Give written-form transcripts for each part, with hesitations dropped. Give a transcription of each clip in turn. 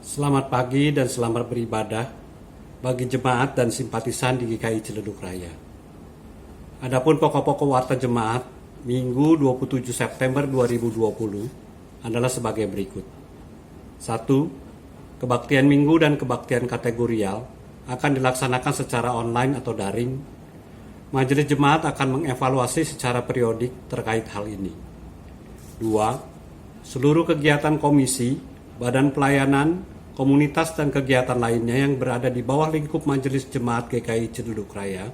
Selamat pagi dan selamat beribadah bagi jemaat dan simpatisan di GKI Ciledug Raya. Adapun pokok-pokok warta jemaat Minggu 27 September 2020 adalah sebagai berikut. 1. Kebaktian minggu dan kebaktian kategorial akan dilaksanakan secara online atau daring. Majelis jemaat akan mengevaluasi secara periodik terkait hal ini. 2. Seluruh kegiatan komisi, badan pelayanan, komunitas dan kegiatan lainnya yang berada di bawah lingkup Majelis Jemaat GKI Ciledug Raya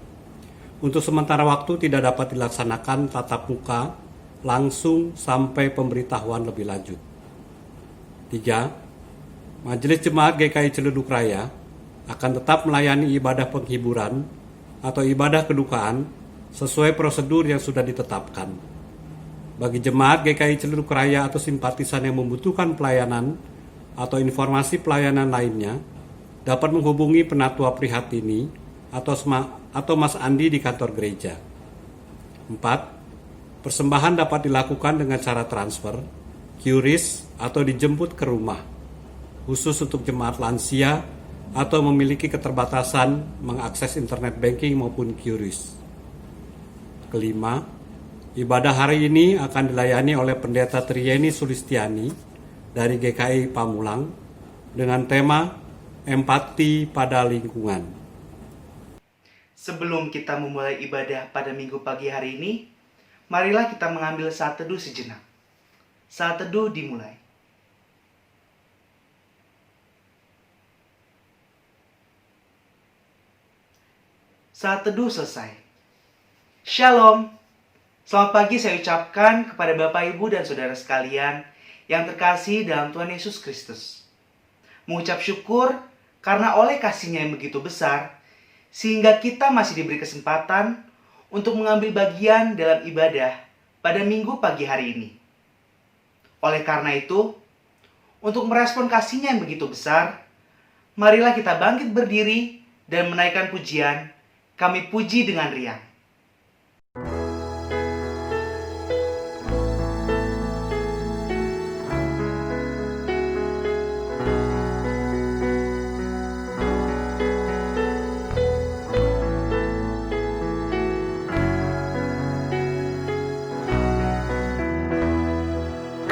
untuk sementara waktu tidak dapat dilaksanakan tatap muka langsung sampai pemberitahuan lebih lanjut. 3. Majelis Jemaat GKI Ciledug Raya akan tetap melayani ibadah penghiburan atau ibadah kedukaan sesuai prosedur yang sudah ditetapkan. Bagi jemaat GKI Ciledug Raya atau simpatisan yang membutuhkan pelayanan atau informasi pelayanan lainnya dapat menghubungi Penatua Prihatini atau Mas Andi di kantor gereja. 4. Persembahan dapat dilakukan dengan cara transfer, QRIS atau dijemput ke rumah, khusus untuk jemaat lansia atau memiliki keterbatasan mengakses internet banking maupun QRIS. 5. Ibadah hari ini akan dilayani oleh Pendeta Trieni Sulistiani dari GKI Pamulang dengan tema Empati pada Lingkungan. Sebelum kita memulai ibadah pada minggu pagi hari ini, marilah kita mengambil saat teduh sejenak. Saat teduh dimulai. Saat teduh selesai. Shalom. Selamat pagi saya ucapkan kepada Bapak, Ibu, dan Saudara sekalian yang terkasih dalam Tuhan Yesus Kristus. Mengucap syukur karena oleh kasih-Nya yang begitu besar, sehingga kita masih diberi kesempatan untuk mengambil bagian dalam ibadah pada minggu pagi hari ini. Oleh karena itu, untuk merespon kasih-Nya yang begitu besar, marilah kita bangkit berdiri dan menaikkan pujian, kami puji dengan riang.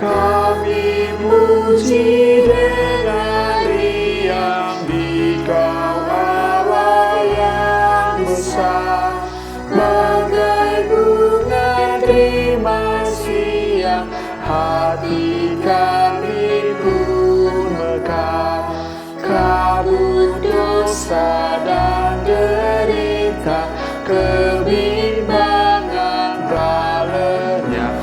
Kami puji dengan riang di Kau Allah yang besar, bagai bunga terima siang, hati kami pun mekar. Kabut dosa dan derita, kebimbangan berlenyap,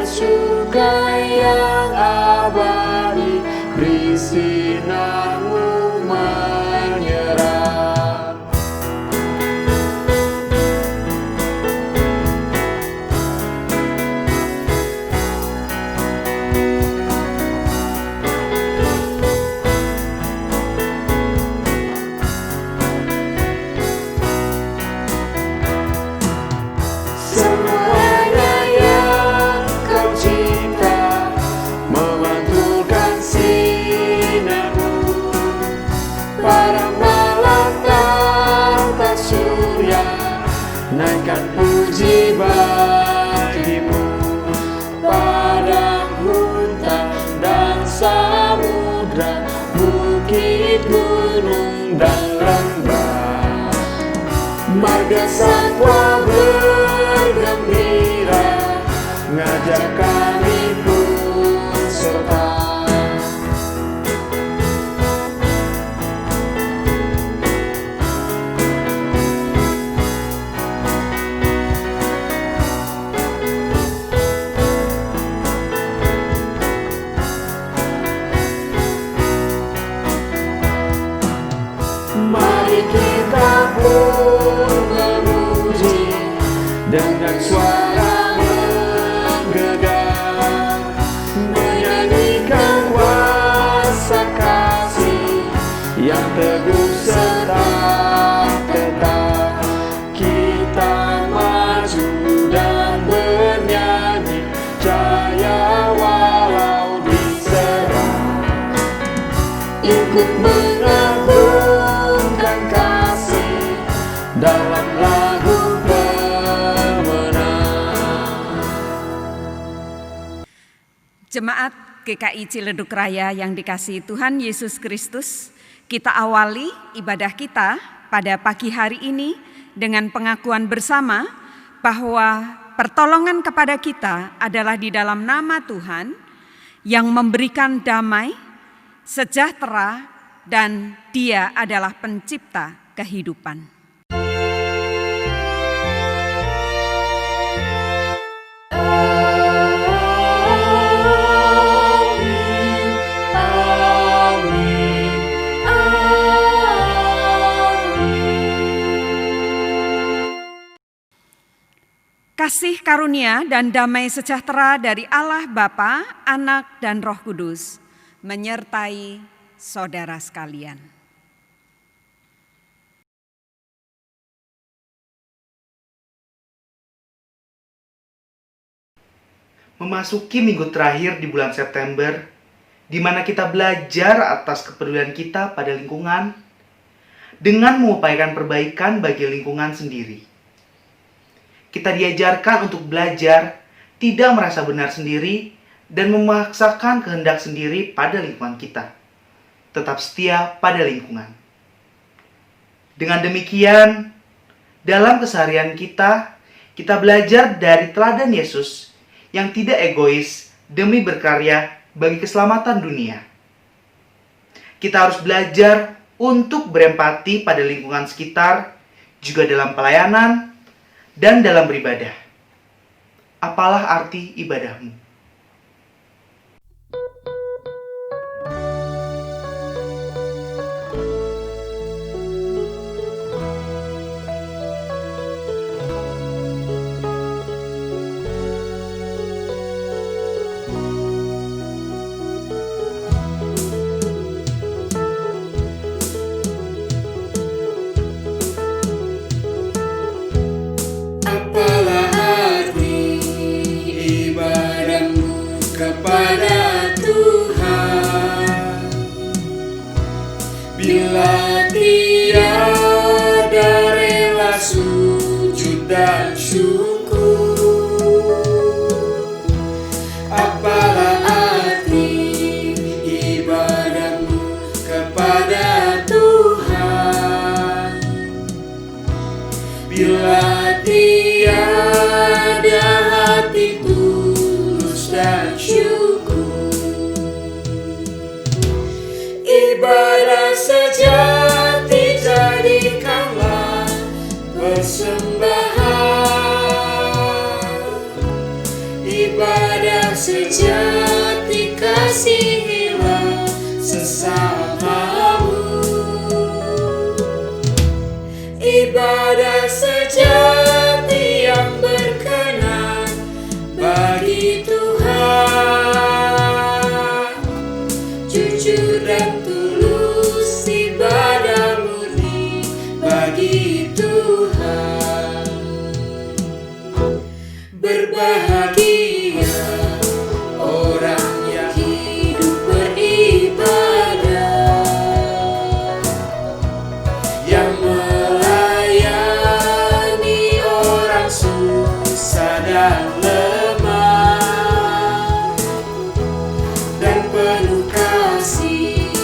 suka yang abadi, beri sinar-Mu menyerang. Semuanya yang Kau cipta memantulkan sinar-Mu, para malaikat surya naikkan puji bagi-Mu. Padang, hutan, dan samudra, bukit, gunung, dan lembah, marga satwa bergembira, ngajak kami pun serta. Mari kita pun memuji dengan suara menggegah, menyanyikan kuasa kasih yang teguh serta tetap. Kita maju dan bernyanyi jaya walau diserang. untuk mengagungkan kasih dalam lagu pemenang. Jemaat GKI Ciledug Raya yang dikasihi Tuhan Yesus Kristus, kita awali ibadah kita pada pagi hari ini dengan pengakuan bersama bahwa pertolongan kepada kita adalah di dalam nama Tuhan yang memberikan damai, sejahtera, dan Dia adalah pencipta kehidupan. Kasih karunia dan damai sejahtera dari Allah Bapa, Anak, dan Roh Kudus menyertai saudara sekalian. Memasuki minggu terakhir di bulan September, di mana kita belajar atas kepedulian kita pada lingkungan dengan mengupayakan perbaikan bagi lingkungan sendiri. Kita diajarkan untuk belajar, tidak merasa benar sendiri, dan memaksakan kehendak sendiri pada lingkungan kita. Tetap setia pada lingkungan. Dengan demikian, dalam keseharian kita belajar dari teladan Yesus yang tidak egois demi berkarya bagi keselamatan dunia. Kita harus belajar untuk berempati pada lingkungan sekitar, juga dalam pelayanan, dan dalam beribadah. Apalah arti ibadahmu? Kepada Tuhan, bila tiada rela sujud dan syukur, apalah arti ibadahmu kepada Tuhan, bila tiada hati tulus dan syukur. Ibadah sejati jadikanlah persembahan. Ibadah sejati kasihilah sesamamu. Ibadah sejati yang berkenan bagi Tuhan, jujur dan tulus ibadah murni bagi Tuhan. Berbahagia orang yang hidup beribadah, yang melayani orang susah dan lemah, dan penuh kasih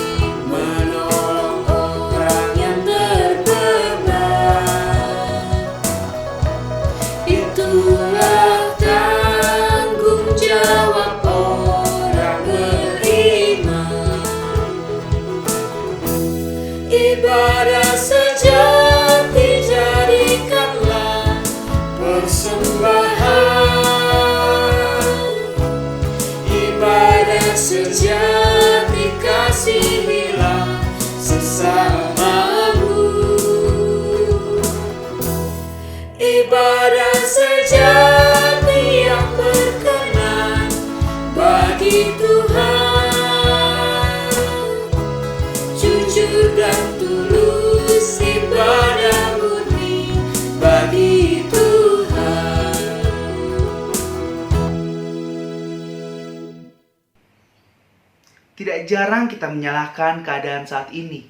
tidak jarang kita menyalahkan keadaan saat ini.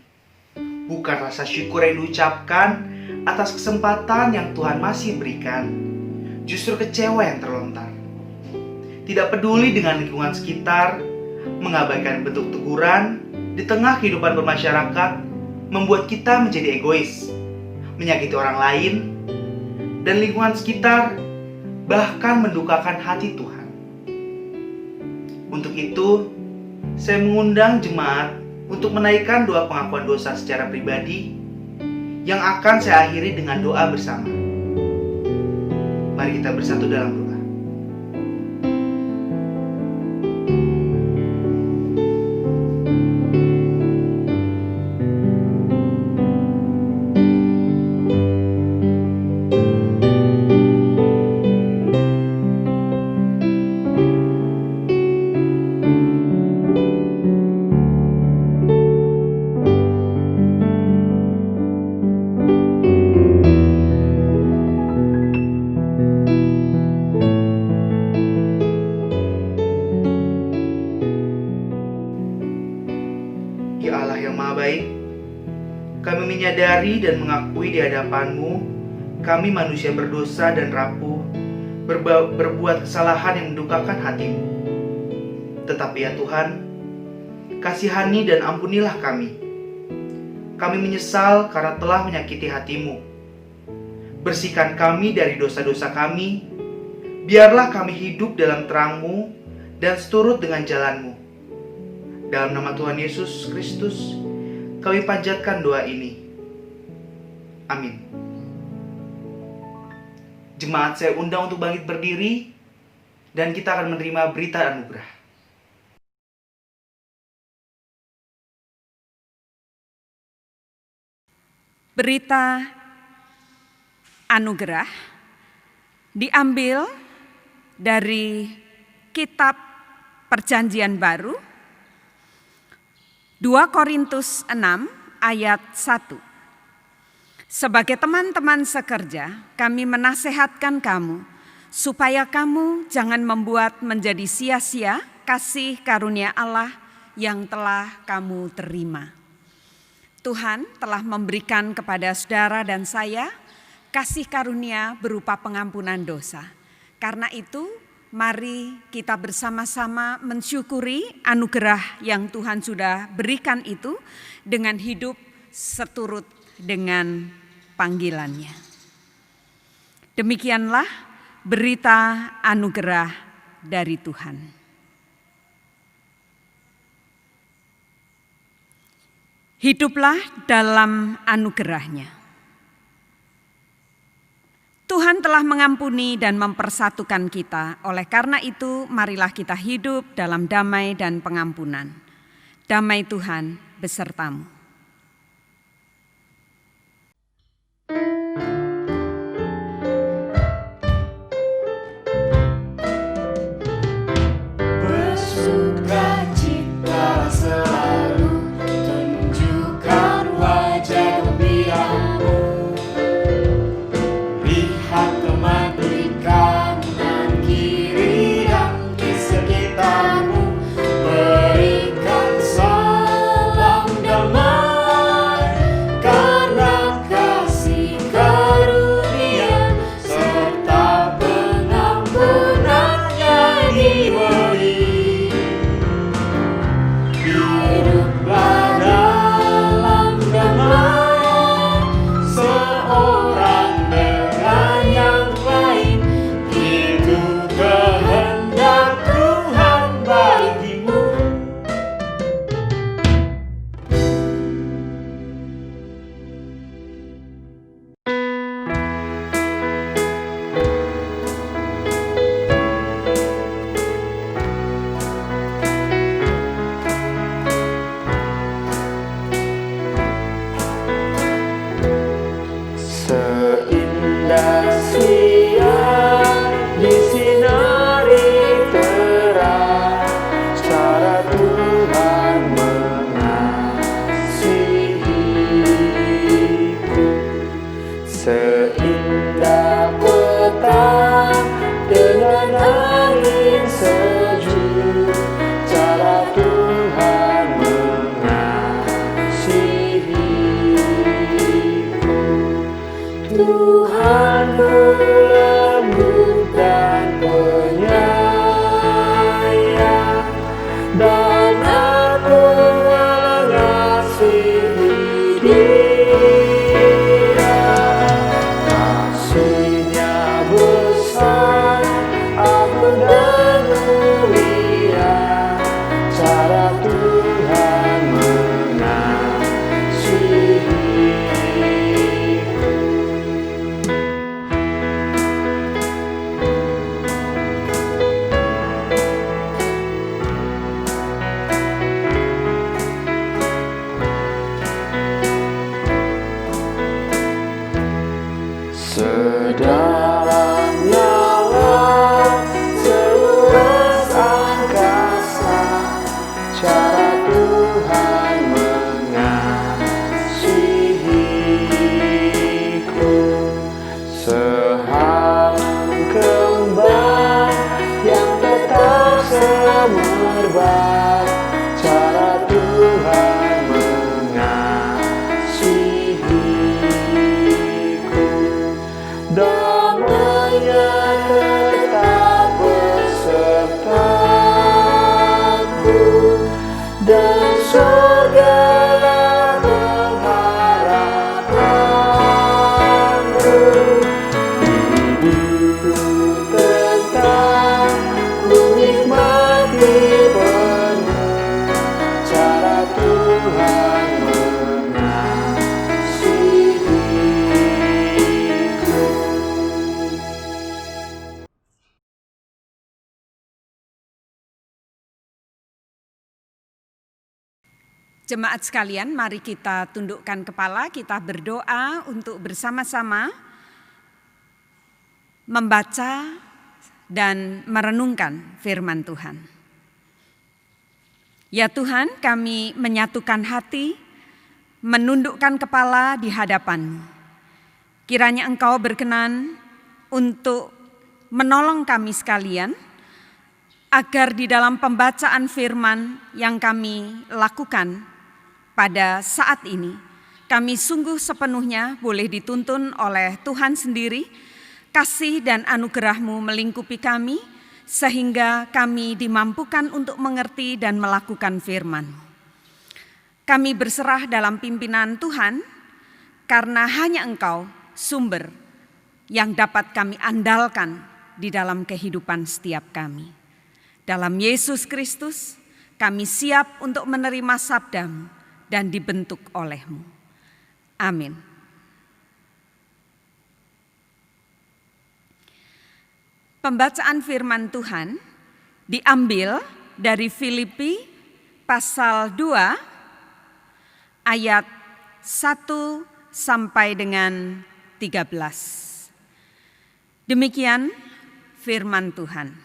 Bukan rasa syukur yang diucapkan atas kesempatan yang Tuhan masih berikan, justru kecewa yang terlontar. Tidak peduli dengan lingkungan sekitar, mengabaikan bentuk teguran di tengah kehidupan bermasyarakat, membuat kita menjadi egois, menyakiti orang lain, dan lingkungan sekitar, bahkan mendukakan hati Tuhan. Untuk itu, saya mengundang jemaat untuk menaikkan doa pengakuan dosa secara pribadi yang akan saya akhiri dengan doa bersama. Mari kita bersatu dalam doa. Ya Allah yang Maha Baik, kami menyadari dan mengakui di hadapan-Mu, kami manusia berdosa dan rapuh, berbuat kesalahan yang mendukakan hati-Mu. Tetapi ya Tuhan, kasihani dan ampunilah kami. Kami menyesal karena telah menyakiti hati-Mu. Bersihkan kami dari dosa-dosa kami, biarlah kami hidup dalam terang-Mu dan seturut dengan jalan-Mu. Dalam nama Tuhan Yesus Kristus, kami panjatkan doa ini. Amin. Jemaat saya undang untuk bangkit berdiri, dan kita akan menerima berita anugerah. Berita anugerah diambil dari Kitab Perjanjian Baru, 2 Korintus 6 ayat 1. Sebagai teman-teman sekerja, kami menasehatkan kamu supaya kamu jangan membuat menjadi sia-sia kasih karunia Allah yang telah kamu terima. Tuhan telah memberikan kepada saudara dan saya kasih karunia berupa pengampunan dosa. Karena itu, mari kita bersama-sama mensyukuri anugerah yang Tuhan sudah berikan itu dengan hidup seturut dengan panggilannya. Demikianlah berita anugerah dari Tuhan. Hiduplah dalam anugerahnya. Tuhan telah mengampuni dan mempersatukan kita. Oleh karena itu, marilah kita hidup dalam damai dan pengampunan. Damai Tuhan besertamu. Bersukacita selalu, tunjukkan wajah gembiramu. Lihat teman di kanan kiri dan di sekitarmu, berikan salam damai. Tuhan mengasihiku. Sedalamnya laut seluas angkasa, cara Tuhan mengasihiku. Seharum kembang yang tetap semerbak, cara Tuhan mengasihiku. Damai-Nya tetap besertaku, dan surgalah pengharapanku. Hidup tetap ku nikmati penuh, cara Tuhan mengasihiku. Jemaat sekalian, mari kita tundukkan kepala, kita berdoa untuk bersama-sama membaca dan merenungkan firman Tuhan. Ya Tuhan, kami menyatukan hati, menundukkan kepala di hadapan-Mu. Kiranya Engkau berkenan untuk menolong kami sekalian, agar di dalam pembacaan firman yang kami lakukan pada saat ini, kami sungguh sepenuhnya boleh dituntun oleh Tuhan sendiri, kasih dan anugerah-Mu melingkupi kami, sehingga kami dimampukan untuk mengerti dan melakukan firman. Kami berserah dalam pimpinan Tuhan, karena hanya Engkau sumber yang dapat kami andalkan di dalam kehidupan setiap kami. Dalam Yesus Kristus, kami siap untuk menerima sabda-Mu dan dibentuk oleh-Mu. Amin. Pembacaan firman Tuhan diambil dari Filipi pasal 2 ayat 1 sampai dengan 13. Demikian firman Tuhan.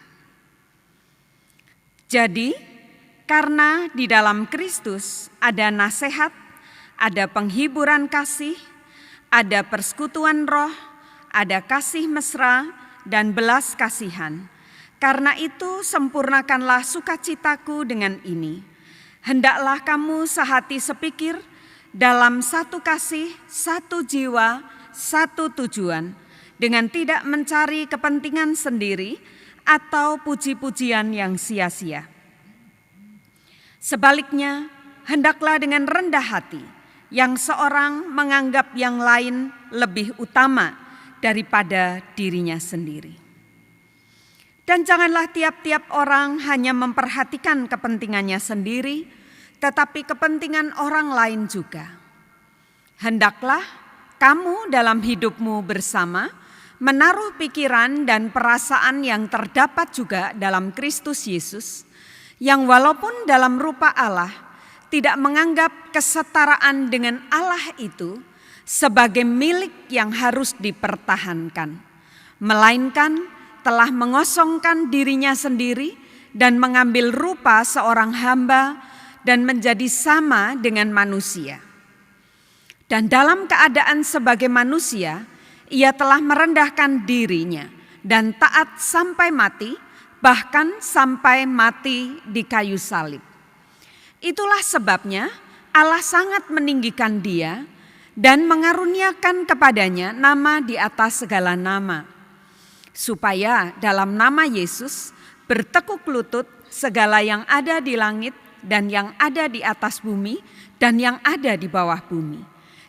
Jadi, karena di dalam Kristus ada nasihat, ada penghiburan kasih, ada persekutuan roh, ada kasih mesra, dan belas kasihan. Karena itu sempurnakanlah sukacitaku dengan ini. Hendaklah kamu sehati sepikir, dalam satu kasih, satu jiwa, satu tujuan, dengan tidak mencari kepentingan sendiri atau puji-pujian yang sia-sia. Sebaliknya, hendaklah dengan rendah hati, yang seorang menganggap yang lain lebih utama daripada dirinya sendiri. Dan janganlah tiap-tiap orang hanya memperhatikan kepentingannya sendiri, tetapi kepentingan orang lain juga. Hendaklah kamu dalam hidupmu bersama menaruh pikiran dan perasaan yang terdapat juga dalam Kristus Yesus, yang walaupun dalam rupa Allah tidak menganggap kesetaraan dengan Allah itu sebagai milik yang harus dipertahankan, melainkan telah mengosongkan dirinya sendiri dan mengambil rupa seorang hamba dan menjadi sama dengan manusia. Dan dalam keadaan sebagai manusia, ia telah merendahkan dirinya dan taat sampai mati, bahkan sampai mati di kayu salib. Itulah sebabnya Allah sangat meninggikan dia dan mengaruniakan kepadanya nama di atas segala nama, supaya dalam nama Yesus bertekuk lutut segala yang ada di langit dan yang ada di atas bumi dan yang ada di bawah bumi,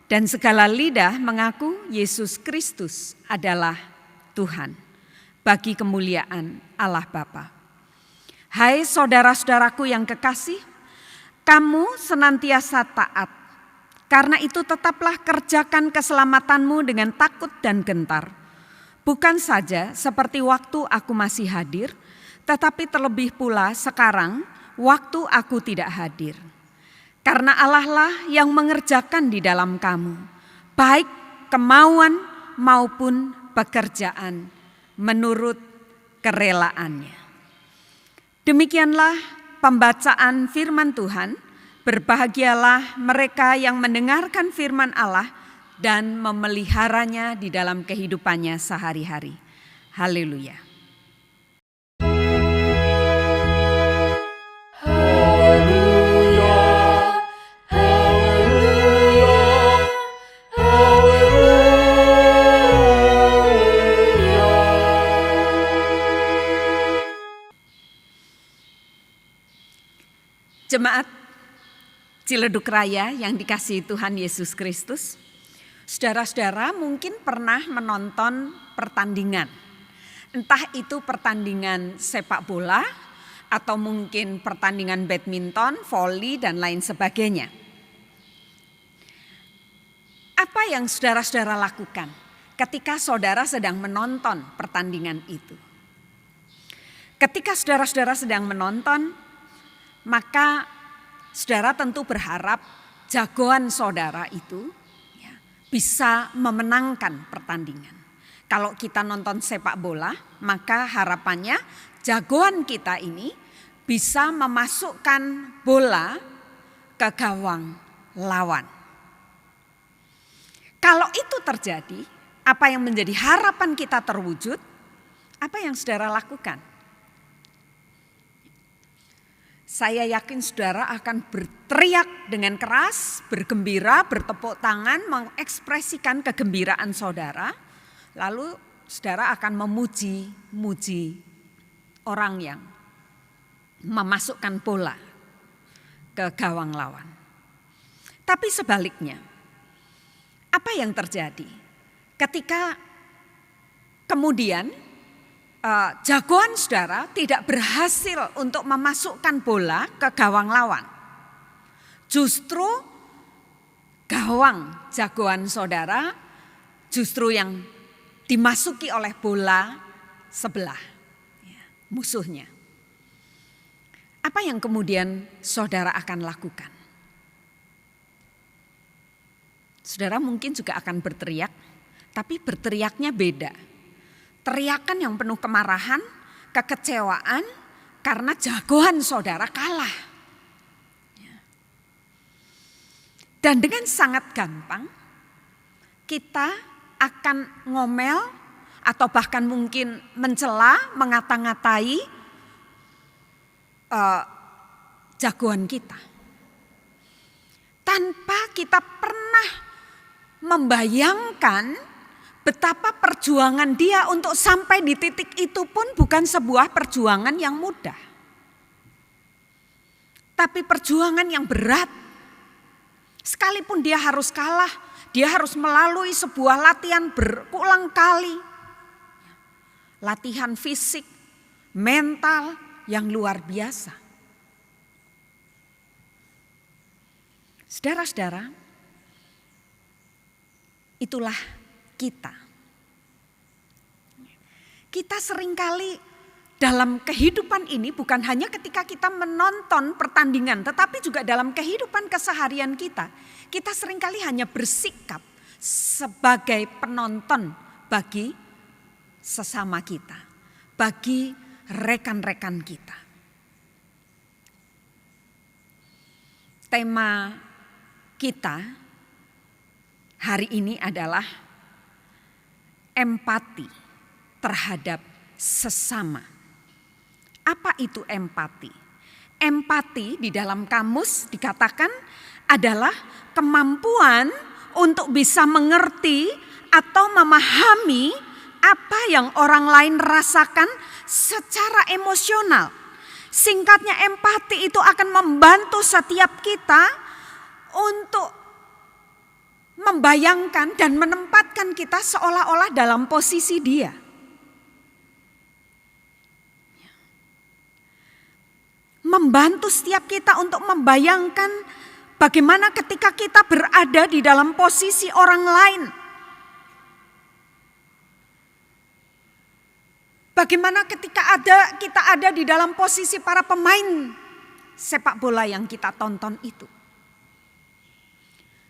dan segala lidah mengaku Yesus Kristus adalah Tuhan, bagi kemuliaan Allah Bapa. Hai saudara-saudaraku yang kekasih, kamu senantiasa taat. Karena itu tetaplah kerjakan keselamatanmu dengan takut dan gentar. Bukan saja seperti waktu aku masih hadir, tetapi terlebih pula sekarang waktu aku tidak hadir. Karena Allah lah yang mengerjakan di dalam kamu, baik kemauan maupun pekerjaan menurut kerelaannya. Demikianlah pembacaan firman Tuhan. Berbahagialah mereka yang mendengarkan firman Allah dan memeliharanya di dalam kehidupannya sehari-hari. Haleluya. Jemaat Ciledug Raya yang dikasihi Tuhan Yesus Kristus, saudara-saudara mungkin pernah menonton pertandingan, entah itu pertandingan sepak bola atau mungkin pertandingan badminton, voli dan lain sebagainya. Apa yang saudara-saudara lakukan ketika saudara sedang menonton pertandingan itu? Ketika saudara-saudara sedang menonton, maka saudara tentu berharap jagoan saudara itu bisa memenangkan pertandingan. Kalau kita nonton sepak bola, maka harapannya jagoan kita ini bisa memasukkan bola ke gawang lawan. Kalau itu terjadi, apa yang menjadi harapan kita terwujud? Apa yang saudara lakukan? Saya yakin saudara akan berteriak dengan keras, bergembira, bertepuk tangan, mengekspresikan kegembiraan saudara. Lalu saudara akan memuji orang yang memasukkan bola ke gawang lawan. Tapi sebaliknya, apa yang terjadi ketika kemudian jagoan saudara tidak berhasil untuk memasukkan bola ke gawang lawan? Justru gawang jagoan saudara justru yang dimasuki oleh bola sebelah musuhnya. Apa yang kemudian saudara akan lakukan? Saudara mungkin juga akan berteriak, tapi berteriaknya beda. Teriakan yang penuh kemarahan, kekecewaan karena jagoan saudara kalah. Dan dengan sangat gampang kita akan ngomel atau bahkan mungkin mencela, mengata-ngatai jagoan kita. Tanpa kita pernah membayangkan betapa perjuangan dia untuk sampai di titik itu pun bukan sebuah perjuangan yang mudah. Tapi perjuangan yang berat. Sekalipun dia harus kalah, dia harus melalui sebuah latihan berulang kali. Latihan fisik, mental yang luar biasa. Saudara-saudara, itulah kita. Kita seringkali dalam kehidupan ini bukan hanya ketika kita menonton pertandingan, tetapi juga dalam kehidupan keseharian kita. Kita seringkali hanya bersikap sebagai penonton bagi sesama kita, bagi rekan-rekan kita. Tema kita hari ini adalah empati terhadap sesama. Apa itu empati? Empati di dalam kamus dikatakan adalah kemampuan untuk bisa mengerti atau memahami apa yang orang lain rasakan secara emosional. Singkatnya, empati itu akan membantu setiap kita untuk membayangkan dan menempatkan kita seolah-olah dalam posisi dia. membantu setiap kita untuk membayangkan bagaimana ketika kita berada di dalam posisi orang lain. Bagaimana ketika kita ada di dalam posisi para pemain sepak bola yang kita tonton itu.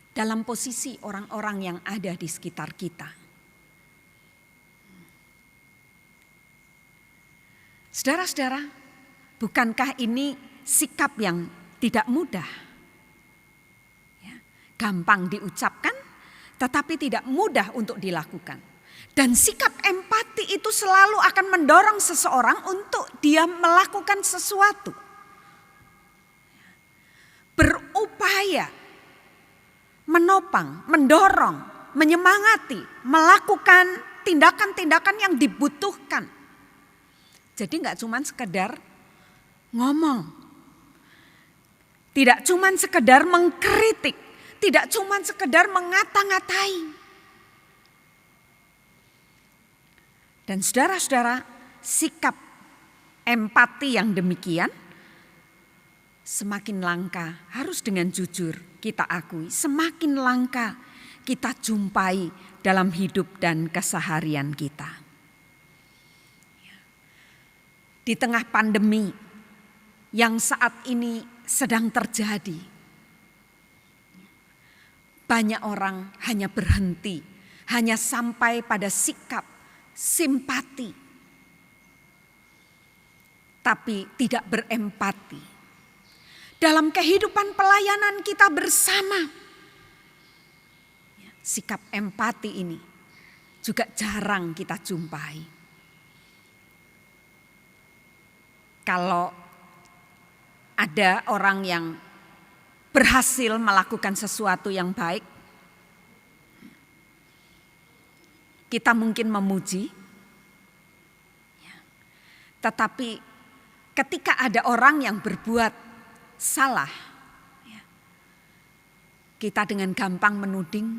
Dalam posisi orang-orang yang ada di sekitar kita. Saudara-saudara, bukankah ini sikap yang tidak mudah? Ya, gampang diucapkan, tetapi tidak mudah untuk dilakukan. Dan sikap empati itu selalu akan mendorong seseorang untuk dia melakukan sesuatu. Berupaya, menopang, mendorong, menyemangati, melakukan tindakan-tindakan yang dibutuhkan. Jadi enggak cuma sekedar ngomong. Tidak cuma sekedar mengkritik, tidak cuma sekedar mengata-ngatai. Dan saudara-saudara, sikap empati yang demikian semakin langka, harus dengan jujur kita akui, semakin langka kita jumpai dalam hidup dan keseharian kita. Di tengah pandemi yang saat ini sedang terjadi, banyak orang hanya berhenti, hanya sampai pada sikap simpati, tapi tidak berempati. Dalam kehidupan pelayanan kita bersama, sikap empati ini juga jarang kita jumpai. Kalau ada orang yang berhasil melakukan sesuatu yang baik, kita mungkin memuji, tetapi ketika ada orang yang berbuat salah, kita dengan gampang menuding,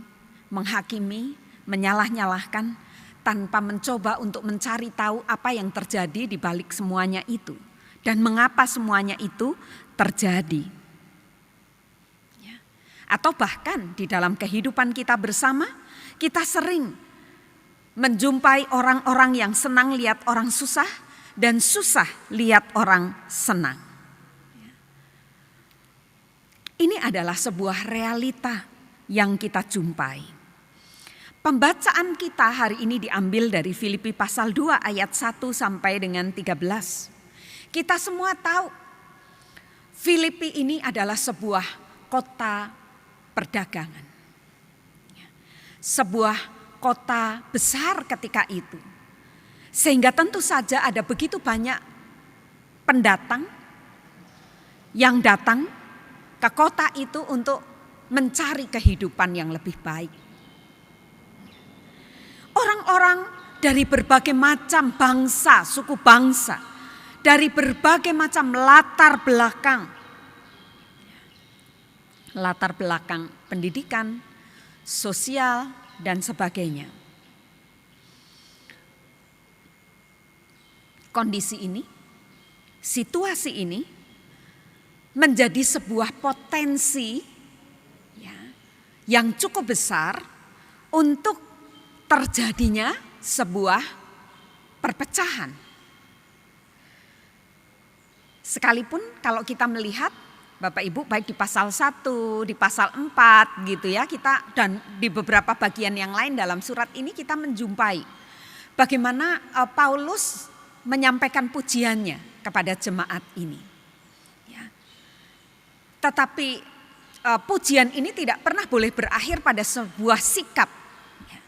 menghakimi, menyalah-nyalahkan tanpa mencoba untuk mencari tahu apa yang terjadi di balik semuanya itu dan mengapa semuanya itu terjadi. Atau bahkan di dalam kehidupan kita bersama, kita sering menjumpai orang-orang yang senang lihat orang susah dan susah lihat orang senang. Ini adalah sebuah realita yang kita jumpai. Pembacaan kita hari ini diambil dari Filipi pasal 2 ayat 1 sampai dengan 13. Kita semua tahu Filipi ini adalah sebuah kota perdagangan. Sebuah kota besar ketika itu. Sehingga tentu saja ada begitu banyak pendatang yang datang ke kota itu untuk mencari kehidupan yang lebih baik. Orang-orang dari berbagai macam bangsa, suku bangsa, dari berbagai macam latar belakang pendidikan, sosial, dan sebagainya. Kondisi ini, situasi ini menjadi sebuah potensi yang cukup besar untuk terjadinya sebuah perpecahan. Sekalipun kalau kita melihat Bapak Ibu baik di pasal 1, di pasal 4 gitu ya, kita dan di beberapa bagian yang lain dalam surat ini kita menjumpai bagaimana Paulus menyampaikan pujiannya kepada jemaat ini. Ya. Tetapi pujian ini tidak pernah boleh berakhir pada sebuah sikap ya,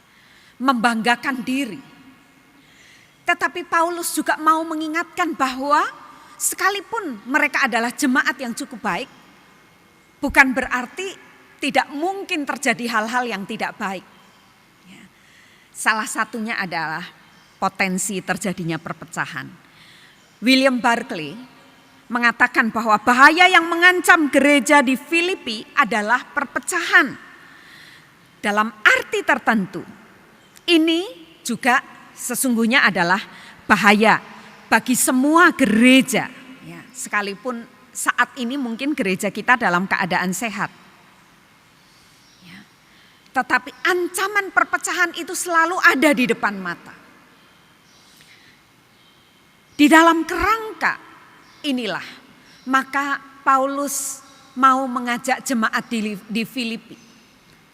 membanggakan diri. Tetapi Paulus juga mau mengingatkan bahwa sekalipun mereka adalah jemaat yang cukup baik, bukan berarti tidak mungkin terjadi hal-hal yang tidak baik. Ya. Salah satunya adalah potensi terjadinya perpecahan. William Barclay mengatakan bahwa bahaya yang mengancam gereja di Filipi adalah perpecahan. Dalam arti tertentu, ini juga sesungguhnya adalah bahaya bagi semua gereja, ya, sekalipun saat ini mungkin gereja kita dalam keadaan sehat. Ya. Tetapi ancaman perpecahan itu selalu ada di depan mata. Di dalam kerangka inilah, maka Paulus mau mengajak jemaat di Filipi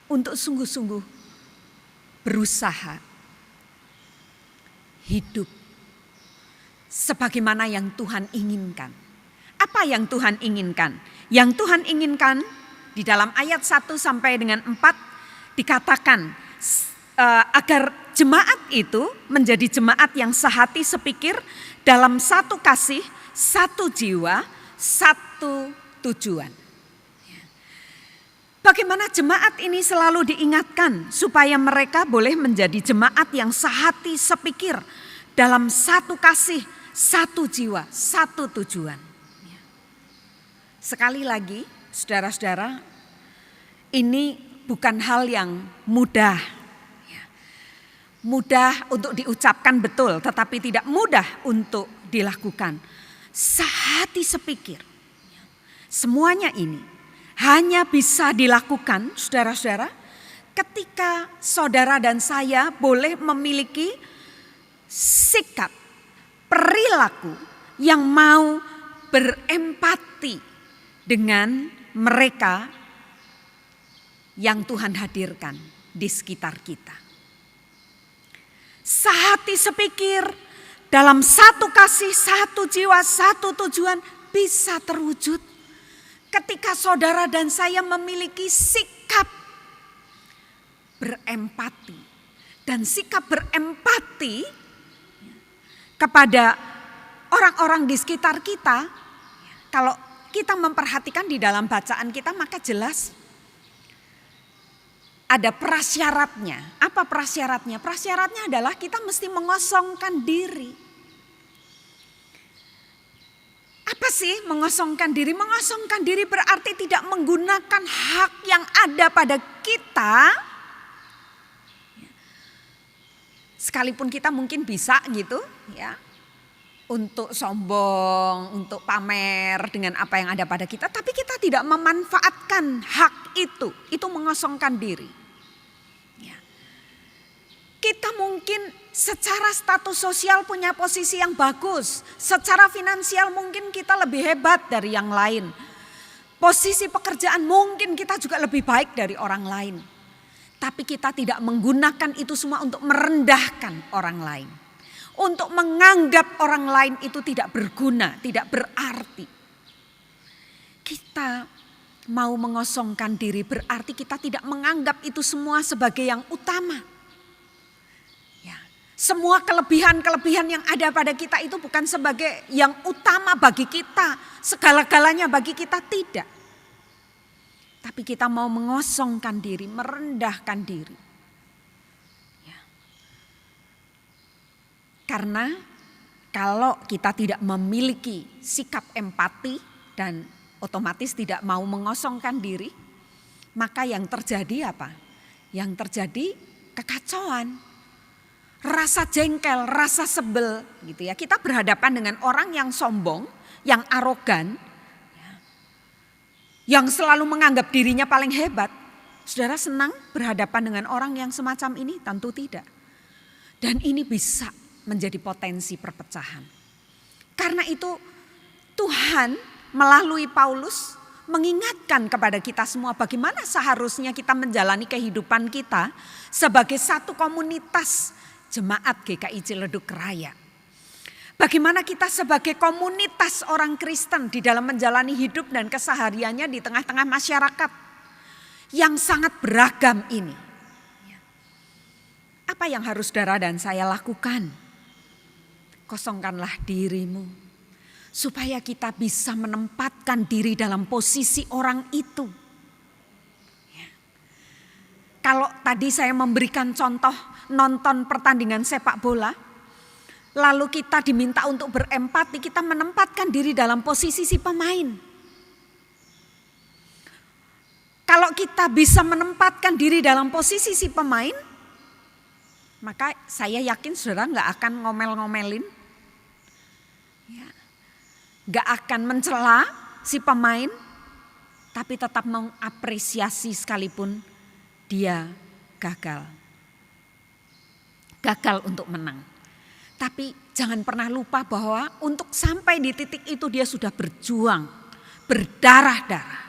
untuk sungguh-sungguh berusaha hidup sebagaimana yang Tuhan inginkan. Apa yang Tuhan inginkan? Yang Tuhan inginkan di dalam ayat 1 sampai dengan 4 dikatakan agar jemaat itu menjadi jemaat yang sehati sepikir dalam satu kasih, satu jiwa, satu tujuan. Bagaimana jemaat ini selalu diingatkan supaya mereka boleh menjadi jemaat yang sehati sepikir dalam satu kasih, satu jiwa, satu tujuan. Sekali lagi, saudara-saudara, ini bukan hal yang mudah. Mudah untuk diucapkan betul, tetapi tidak mudah untuk dilakukan. Sehati sepikir. Semuanya ini hanya bisa dilakukan, saudara-saudara, ketika saudara dan saya boleh memiliki sikap, perilaku yang mau berempati dengan mereka yang Tuhan hadirkan di sekitar kita. Sehati sepikir dalam satu kasih, satu jiwa, satu tujuan bisa terwujud ketika saudara dan saya memiliki sikap berempati. Dan sikap berempati kepada orang-orang di sekitar kita, kalau kita memperhatikan di dalam bacaan kita maka jelas ada prasyaratnya. Apa prasyaratnya? Prasyaratnya adalah kita mesti mengosongkan diri. Apa sih mengosongkan diri? Mengosongkan diri berarti tidak menggunakan hak yang ada pada kita. Sekalipun kita mungkin bisa gitu ya. Untuk sombong, untuk pamer dengan apa yang ada pada kita. Tapi kita tidak memanfaatkan hak itu. Itu mengosongkan diri. Kita mungkin secara status sosial punya posisi yang bagus. Secara finansial mungkin kita lebih hebat dari yang lain. Posisi pekerjaan mungkin kita juga lebih baik dari orang lain. Tapi kita tidak menggunakan itu semua untuk merendahkan orang lain. Untuk menganggap orang lain itu tidak berguna, tidak berarti. Kita mau mengosongkan diri berarti kita tidak menganggap itu semua sebagai yang utama. Semua kelebihan-kelebihan yang ada pada kita itu bukan sebagai yang utama bagi kita. Segala-galanya bagi kita tidak. Tapi kita mau mengosongkan diri, merendahkan diri. Ya. Karena kalau kita tidak memiliki sikap empati dan otomatis tidak mau mengosongkan diri, maka yang terjadi apa? Yang terjadi kekacauan. Rasa jengkel, rasa sebel gitu ya. Kita berhadapan dengan orang yang sombong, yang arogan, yang selalu menganggap dirinya paling hebat. Saudara senang berhadapan dengan orang yang semacam ini? Tentu tidak. Dan ini bisa menjadi potensi perpecahan. Karena itu Tuhan melalui Paulus mengingatkan kepada kita semua bagaimana seharusnya kita menjalani kehidupan kita sebagai satu komunitas Jemaat GKI Ciledug Raya. Bagaimana kita sebagai komunitas orang Kristen di dalam menjalani hidup dan kesehariannya di tengah-tengah masyarakat yang sangat beragam ini. Apa yang harus saudara dan saya lakukan? Kosongkanlah dirimu supaya kita bisa menempatkan diri dalam posisi orang itu. Kalau tadi saya memberikan contoh nonton pertandingan sepak bola, lalu kita diminta untuk berempati, kita menempatkan diri dalam posisi si pemain. Kalau kita bisa menempatkan diri dalam posisi si pemain, maka saya yakin saudara gak akan ngomel-ngomelin, gak akan mencela, si pemain, tapi tetap mengapresiasi sekalipun dia gagal. Gagal untuk menang. Tapi jangan pernah lupa bahwa untuk sampai di titik itu dia sudah berjuang, berdarah-darah.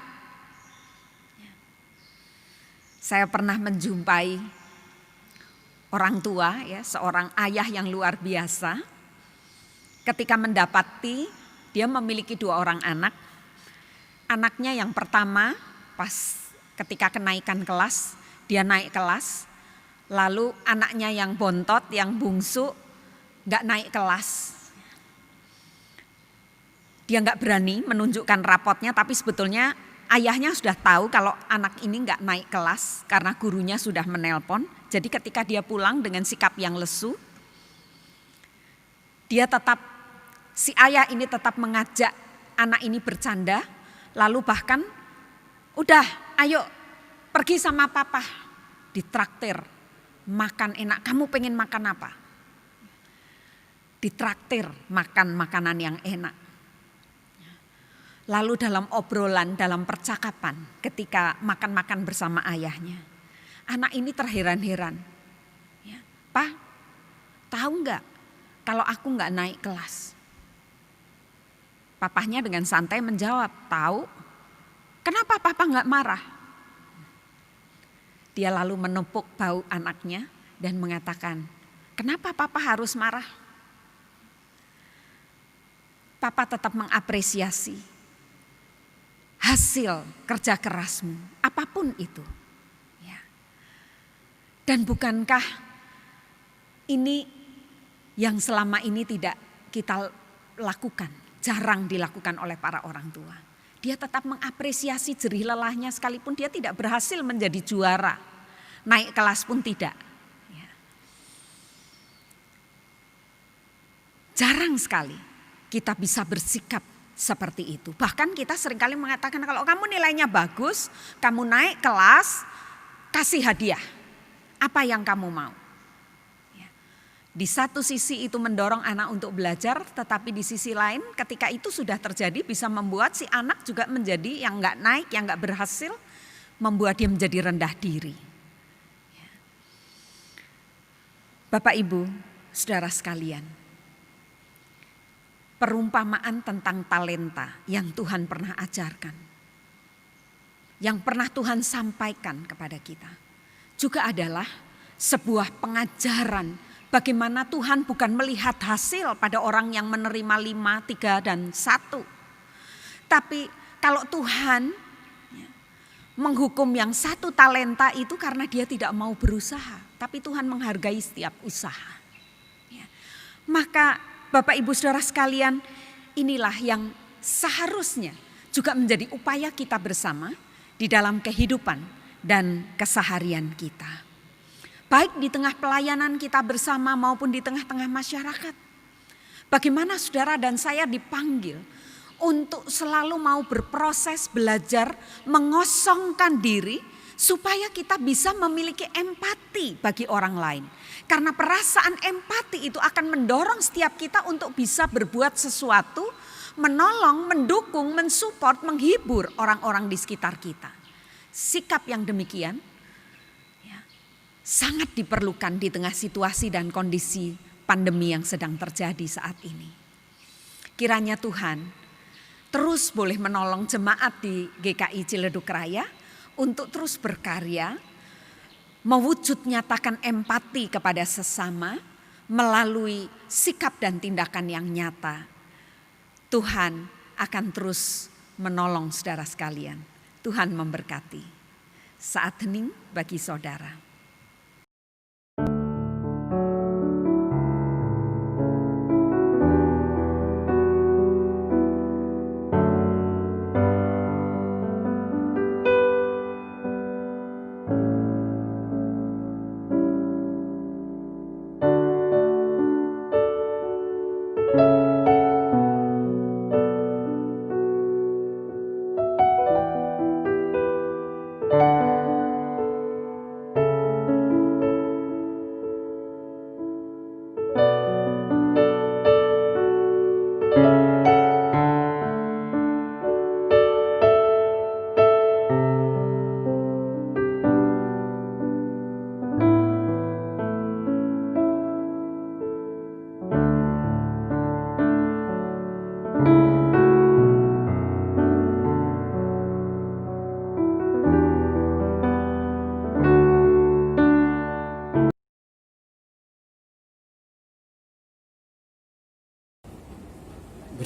Saya pernah menjumpai orang tua, ya, seorang ayah yang luar biasa. Ketika mendapati dia memiliki 2 orang anak. Anaknya yang pertama pas ketika kenaikan kelas, dia naik kelas. Lalu anaknya yang bontot, yang bungsu gak naik kelas. Dia gak berani menunjukkan rapotnya, tapi sebetulnya ayahnya sudah tahu kalau anak ini gak naik kelas karena gurunya sudah menelpon. Jadi ketika dia pulang dengan sikap yang lesu, si ayah ini tetap mengajak anak ini bercanda, lalu bahkan udah ayo pergi sama papa, ditraktir. Makan enak, kamu pengen makan apa? Ditraktir makan makanan yang enak. Lalu dalam obrolan, dalam percakapan ketika makan-makan bersama ayahnya, anak ini terheran-heran. Ya, Pak, tahu nggak kalau aku nggak naik kelas? Papahnya dengan santai menjawab, tahu. Kenapa papa nggak marah? Dia lalu menepuk bau anaknya dan mengatakan, kenapa papa harus marah? Papa tetap mengapresiasi hasil kerja kerasmu, apapun itu. Ya. Dan bukankah ini yang selama ini tidak kita lakukan, jarang dilakukan oleh para orang tua. Dia tetap mengapresiasi jerih lelahnya sekalipun dia tidak berhasil menjadi juara. Naik kelas pun tidak. Ya. Jarang sekali kita bisa bersikap seperti itu. Bahkan kita seringkali mengatakan kalau kamu nilainya bagus, kamu naik kelas, kasih hadiah. Apa yang kamu mau? Ya. Di satu sisi itu mendorong anak untuk belajar, tetapi di sisi lain ketika itu sudah terjadi bisa membuat si anak juga menjadi yang gak naik, yang gak berhasil, membuat dia menjadi rendah diri. Ya. Bapak Ibu, saudara sekalian, perumpamaan tentang talenta yang Tuhan pernah ajarkan, yang pernah Tuhan sampaikan kepada kita, juga adalah sebuah pengajaran bagaimana Tuhan bukan melihat hasil pada orang yang menerima 5, 3, dan 1. Tapi kalau Tuhan menghukum yang 1 talenta itu karena dia tidak mau berusaha, tapi Tuhan menghargai setiap usaha. Ya. Maka Bapak Ibu Saudara sekalian, inilah yang seharusnya juga menjadi upaya kita bersama di dalam kehidupan dan keseharian kita. Baik di tengah pelayanan kita bersama maupun di tengah-tengah masyarakat. Bagaimana saudara dan saya dipanggil untuk selalu mau berproses belajar, mengosongkan diri supaya kita bisa memiliki empati bagi orang lain. Karena perasaan empati itu akan mendorong setiap kita untuk bisa berbuat sesuatu, menolong, mendukung, mensupport, menghibur orang-orang di sekitar kita. Sikap yang demikian ya, sangat diperlukan di tengah situasi dan kondisi pandemi yang sedang terjadi saat ini. Kiranya Tuhan terus boleh menolong jemaat di GKI Ciledug Raya untuk terus berkarya, mewujud nyatakan empati kepada sesama melalui sikap dan tindakan yang nyata. Tuhan akan terus menolong saudara sekalian. Tuhan memberkati. Saat hening bagi saudara.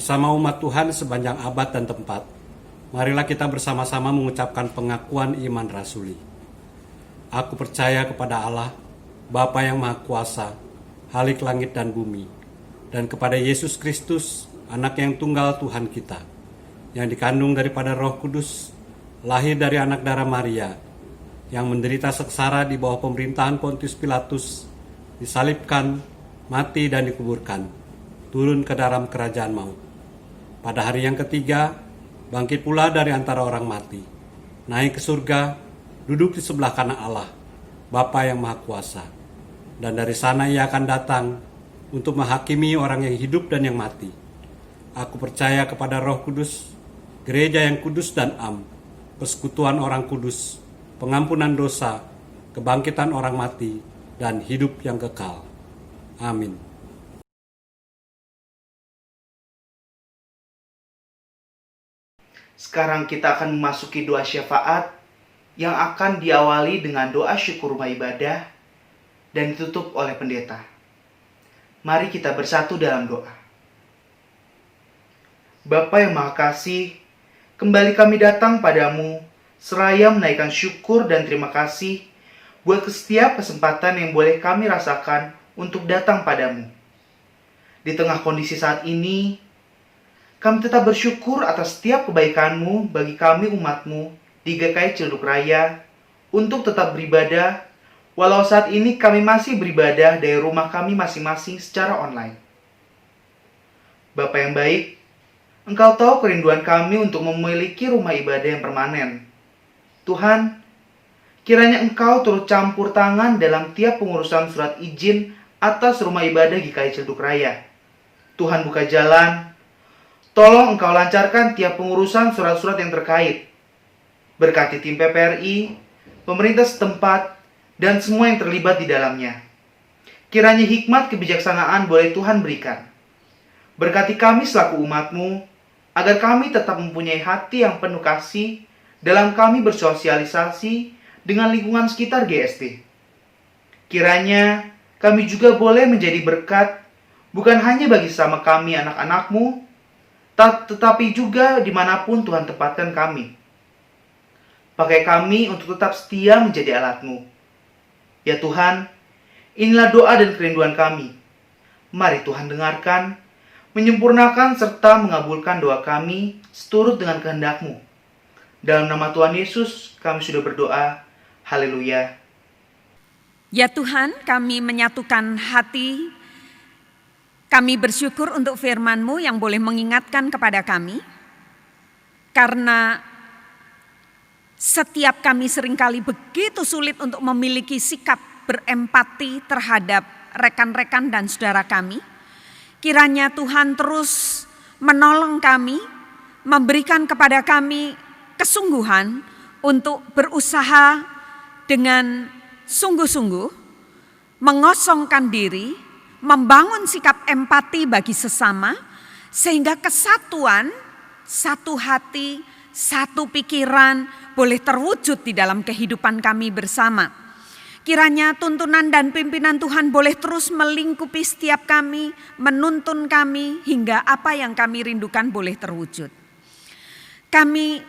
Bersama umat Tuhan sepanjang abad dan tempat, marilah kita bersama-sama mengucapkan pengakuan iman rasuli. Aku percaya kepada Allah, Bapa yang Maha Kuasa, Halik langit dan bumi, dan kepada Yesus Kristus, Anak yang tunggal Tuhan kita, yang dikandung daripada Roh Kudus, lahir dari anak darah Maria, yang menderita sengsara di bawah pemerintahan Pontius Pilatus, disalibkan, mati dan dikuburkan, turun ke dalam kerajaan maut. Pada hari yang ketiga, bangkit pula dari antara orang mati, naik ke surga, duduk di sebelah kanan Allah, Bapa yang Maha Kuasa. Dan dari sana ia akan datang untuk menghakimi orang yang hidup dan yang mati. Aku percaya kepada Roh Kudus, gereja yang kudus dan am, persekutuan orang kudus, pengampunan dosa, kebangkitan orang mati, dan hidup yang kekal. Amin. Sekarang kita akan memasuki doa syafaat yang akan diawali dengan doa syukur rumah ibadah dan ditutup oleh pendeta. Mari kita bersatu dalam doa. Bapa yang Maha Kasih, kembali kami datang padamu seraya menaikkan syukur dan terima kasih buat setiap kesempatan yang boleh kami rasakan untuk datang padamu. Di tengah kondisi saat ini, kami tetap bersyukur atas setiap kebaikan-Mu bagi kami umat-Mu di GKI Ciledug Raya untuk tetap beribadah, walau saat ini kami masih beribadah dari rumah kami masing-masing secara online. Bapa yang baik, Engkau tahu kerinduan kami untuk memiliki rumah ibadah yang permanen. Tuhan, kiranya Engkau turut campur tangan dalam tiap pengurusan surat izin atas rumah ibadah GKI Ciledug Raya. Tuhan buka jalan, tolong Engkau lancarkan tiap pengurusan surat-surat yang terkait. Berkati tim PPRI, pemerintah setempat, dan semua yang terlibat di dalamnya. Kiranya hikmat kebijaksanaan boleh Tuhan berikan. Berkati kami selaku umat-Mu, agar kami tetap mempunyai hati yang penuh kasih dalam kami bersosialisasi dengan lingkungan sekitar GST. Kiranya kami juga boleh menjadi berkat, bukan hanya bagi sesama kami anak-anak-Mu, tetapi juga dimanapun Tuhan tempatkan kami. Pakai kami untuk tetap setia menjadi alat-Mu. Ya Tuhan, inilah doa dan kerinduan kami. Mari Tuhan dengarkan, menyempurnakan serta mengabulkan doa kami seturut dengan kehendak-Mu. Dalam nama Tuhan Yesus kami sudah berdoa. Haleluya. Ya Tuhan, kami menyatukan hati. Kami bersyukur untuk firman-Mu yang boleh mengingatkan kepada kami. Karena setiap kami seringkali begitu sulit untuk memiliki sikap berempati terhadap rekan-rekan dan saudara kami. Kiranya Tuhan terus menolong kami, memberikan kepada kami kesungguhan untuk berusaha dengan sungguh-sungguh, mengosongkan diri, membangun sikap empati bagi sesama, sehingga kesatuan, satu hati, satu pikiran boleh terwujud di dalam kehidupan kami bersama. Kiranya tuntunan dan pimpinan Tuhan boleh terus melingkupi setiap kami, menuntun kami hingga apa yang kami rindukan boleh terwujud. Kami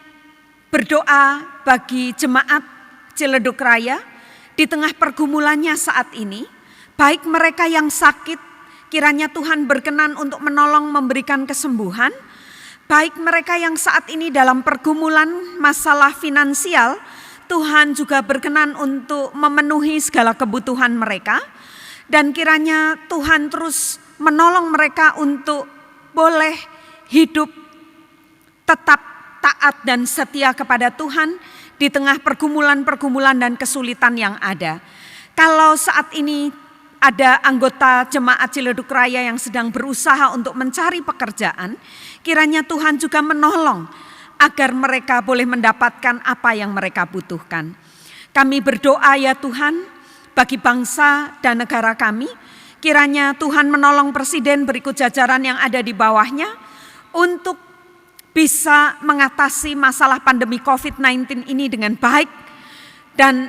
berdoa bagi jemaat Ciledug Raya di tengah pergumulannya saat ini, baik mereka yang sakit, kiranya Tuhan berkenan untuk menolong memberikan kesembuhan, baik mereka yang saat ini dalam pergumulan masalah finansial, Tuhan juga berkenan untuk memenuhi segala kebutuhan mereka, dan kiranya Tuhan terus menolong mereka untuk boleh hidup tetap taat dan setia kepada Tuhan di tengah pergumulan-pergumulan dan kesulitan yang ada. Kalau saat ini ada anggota jemaat Ciledug Raya yang sedang berusaha untuk mencari pekerjaan, kiranya Tuhan juga menolong agar mereka boleh mendapatkan apa yang mereka butuhkan. Kami berdoa ya Tuhan bagi bangsa dan negara kami, kiranya Tuhan menolong Presiden berikut jajaran yang ada di bawahnya untuk bisa mengatasi masalah pandemi COVID-19 ini dengan baik dan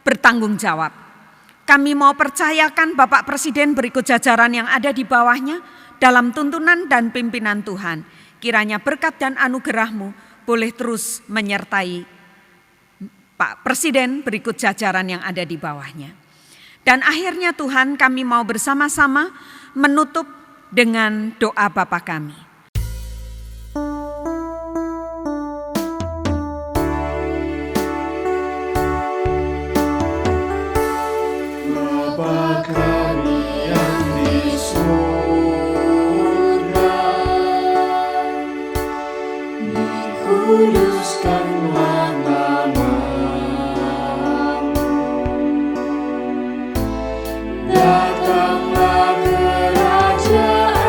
bertanggung jawab. Kami mau percayakan Bapak Presiden berikut jajaran yang ada di bawahnya dalam tuntunan dan pimpinan Tuhan. Kiranya berkat dan anugerah-Mu boleh terus menyertai Pak Presiden berikut jajaran yang ada di bawahnya. Dan akhirnya Tuhan, kami mau bersama-sama menutup dengan doa Bapa kami. Bapa kami yang di surga, dikuduskanlah namamu, datanglah kerajaanmu,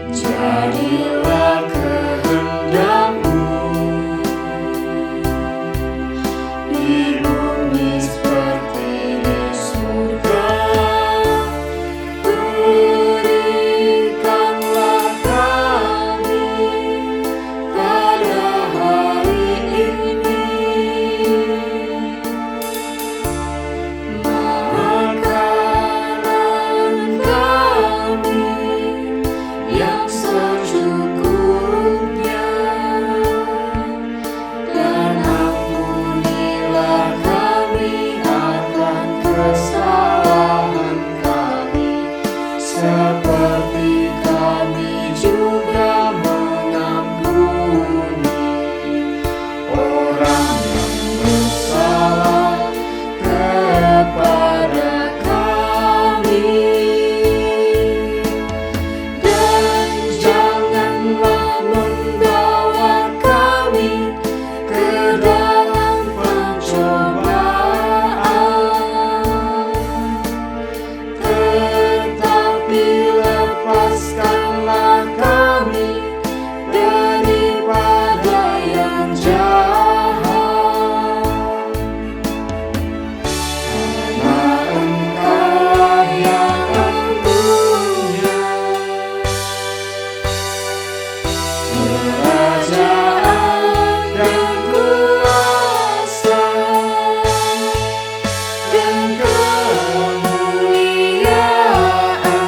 jadilah kehendak-Mu di bumi seperti di surga. Berikanlah kami pada hari ini makanan kami yang secukupnya, dan ampunilah kami akan kesalahan kami, seperti kami juga mengampuni orang yang bersalah kepada kami. Dan janganlah membawa kami ke dalam pencobaan, tetapi lepaskanlah kami daripada yang jahat. Karena Engkau yang mempunyai kerajaan dan kuasa dan kemuliaan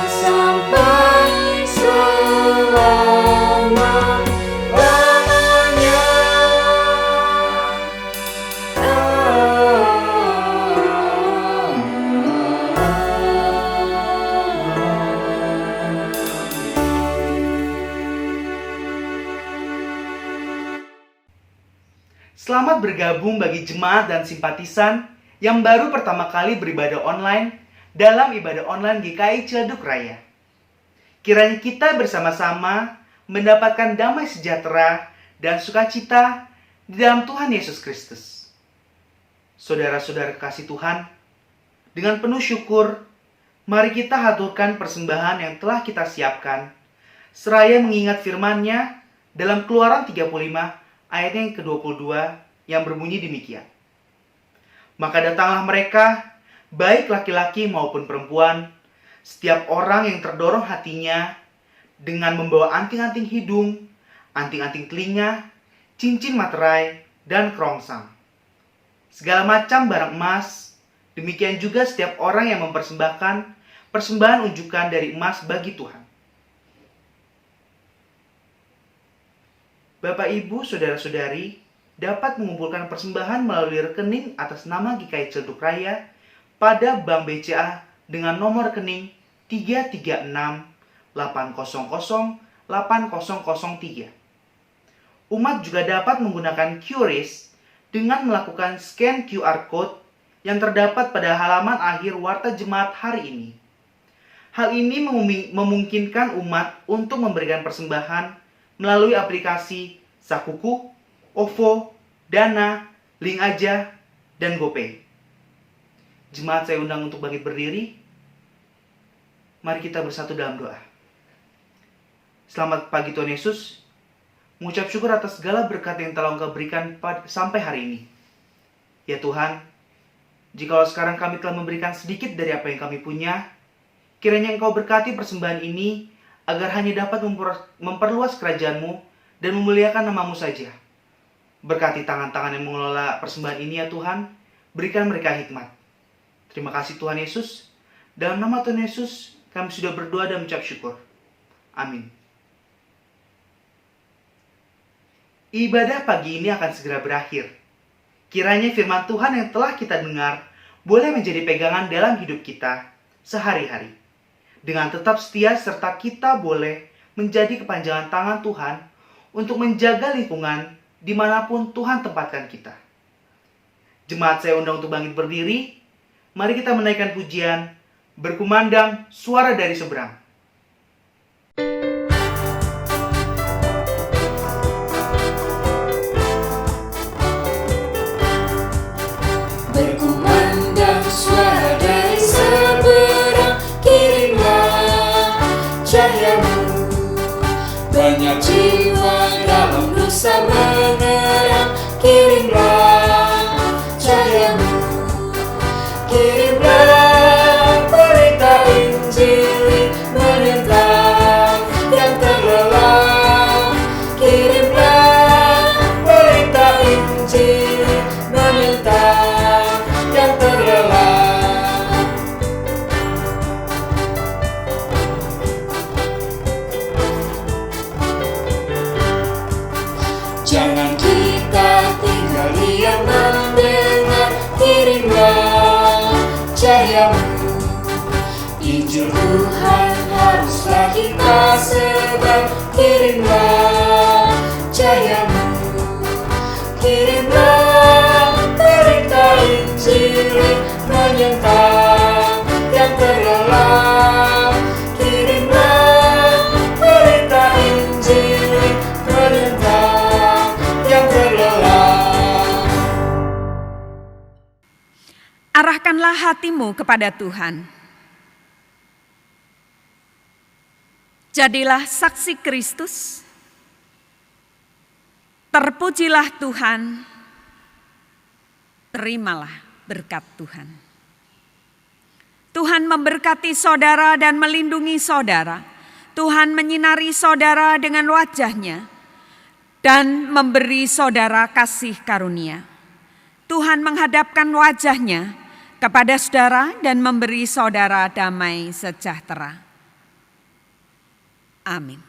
sampai selama-lamanya. Selamat bergabung bagi jemaat dan simpatisan yang baru pertama kali beribadah online dalam ibadah online GKI Ciledug Raya. Kiranya kita bersama-sama mendapatkan damai sejahtera dan sukacita di dalam Tuhan Yesus Kristus. Saudara-saudara kekasih Tuhan, dengan penuh syukur, mari kita haturkan persembahan yang telah kita siapkan, seraya mengingat firman-Nya dalam Keluaran 35 ayat yang ke-22 yang berbunyi demikian. Maka datanglah mereka, baik laki-laki maupun perempuan, setiap orang yang terdorong hatinya, dengan membawa anting-anting hidung, anting-anting telinga, cincin materai, dan kerongsang. Segala macam barang emas, demikian juga setiap orang yang mempersembahkan persembahan unjukan dari emas bagi Tuhan. Bapak, Ibu, Saudara-saudari dapat mengumpulkan persembahan melalui rekening atas nama GKI Ciledug Raya pada Bank BCA dengan nomor rekening 336-800-8003. Umat juga dapat menggunakan QRIS dengan melakukan scan QR Code yang terdapat pada halaman akhir Warta Jemaat hari ini. Hal ini memungkinkan umat untuk memberikan persembahan melalui aplikasi Sakuku, OVO, Dana, Link Aja, dan GoPay. Jemaat saya undang untuk bangkit berdiri. Mari kita bersatu dalam doa. Selamat pagi Tuhan Yesus. Mengucap syukur atas segala berkat yang telah Engkau berikan sampai hari ini. Ya Tuhan, jikalau sekarang kami telah memberikan sedikit dari apa yang kami punya, kiranya Engkau berkati persembahan ini agar hanya dapat memperluas kerajaan-Mu dan memuliakan nama-Mu saja. Berkati tangan-tangan yang mengelola persembahan ini ya Tuhan, berikan mereka hikmat. Terima kasih Tuhan Yesus. Dalam nama Tuhan Yesus, kami sudah berdoa dan mengucap syukur. Amin. Ibadah pagi ini akan segera berakhir. Kiranya firman Tuhan yang telah kita dengar boleh menjadi pegangan dalam hidup kita sehari-hari. Dengan tetap setia serta kita boleh menjadi kepanjangan tangan Tuhan untuk menjaga lingkungan dimanapun Tuhan tempatkan kita. Jemaat saya undang untuk bangkit berdiri. Mari kita menaikkan pujian, berkumandang suara dari seberang. Berkumandang suara dari seberang, kirimlah cahayamu. Banyak jiwa dalam dosa mengerang, kirimlah cahayamu. Kirimlah berita Injil menentang yang terlelap. Kirimlah berita Injil menentang yang terlelap. Jangan kita tinggal diam mendengar, kirimlah cahayamu. Injil Tuhan haruslah kita sebar, kirimlah cahayamu. Kirimlah berita Injil menentang yang terlelap. Kirimlah berita Injil menentang yang terlelap. Arahkanlah hatimu kepada Tuhan. Jadilah saksi Kristus. Terpujilah Tuhan. Terimalah berkat Tuhan. Tuhan memberkati saudara dan melindungi saudara. Tuhan menyinari saudara dengan wajah-Nya dan memberi saudara kasih karunia. Tuhan menghadapkan wajah-Nya kepada saudara dan memberi saudara damai sejahtera. Amin.